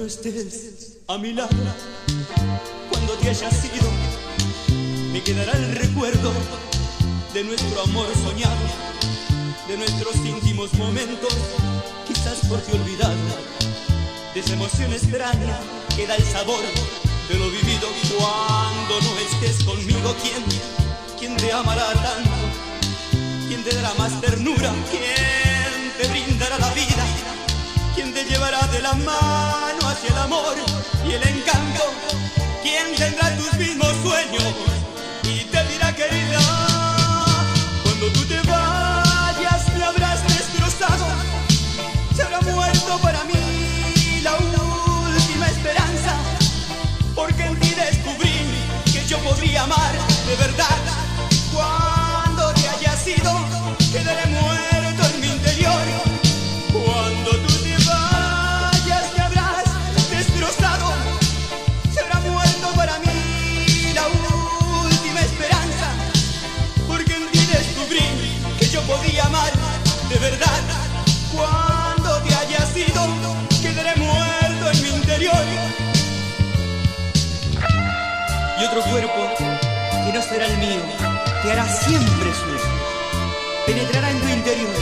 estés a mi lado, cuando te hayas ido, me quedará el recuerdo de nuestro amor soñado, de nuestros íntimos momentos, quizás por ti olvidado, de esa emoción extraña que da el sabor de lo vivido. Cuando no estés conmigo, ¿quién te amará tanto? ¿Quién te dará más ternura? ¿Quién te brindará la vida? ¿Quién te llevará de la mano hacia el amor y el encanto? ¿Quién tendrá tus mismos sueños y te dirá querida? Cuando tú te vayas me habrás destrozado, se habrá muerto para mí la última esperanza, porque en ti descubrí que yo podría amar de verdad. Cuando te hayas ido, quedaré muerto en mi interior. Cuando tú te vayas me habrás destrozado, se habrá muerto para mí la última esperanza, porque en ti descubrí que yo podía amar de verdad. Cuando te hayas ido, quedaré muerto en mi interior. Y otro cuerpo que no será el mío te hará siempre suyo, penetrará en tu interior,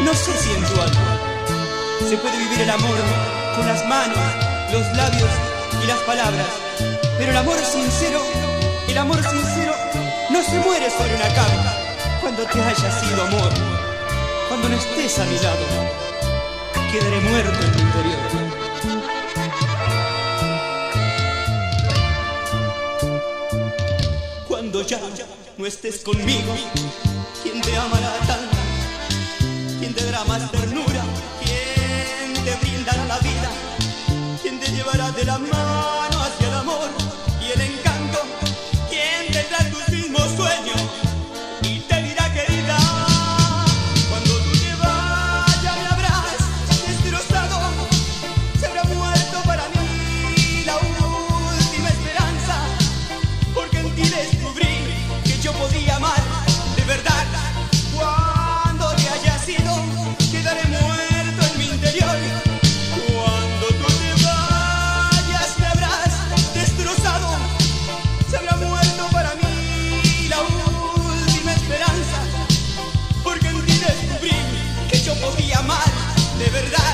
no sé si en tu alma. Se puede vivir el amor con las manos, los labios y las palabras, pero el amor sincero no se muere sobre una cama. Cuando te hayas ido, amor, cuando no estés a mi lado, quedaré muerto en tu interior. Cuando ya no estés conmigo, ¿quién te amará tanto? ¿Quién te dará más ternura? ¿Quién te brindará la vida? ¿Quién te llevará de la mano hacia el amor y el encanto? ¿Quién tendrá tus mismos sueños y te dirá querida? Cuando tú te vayas me habrás destrozado, se habrá muerto para mí la última esperanza, porque en ti descubrí que yo podía amar de verdad. Cuando te hayas ido, quedaré muerto en mi interior. Cuando tú te vayas me habrás destrozado, se habrá muerto para mí la última esperanza, porque en ti descubrí que yo podía amar de verdad.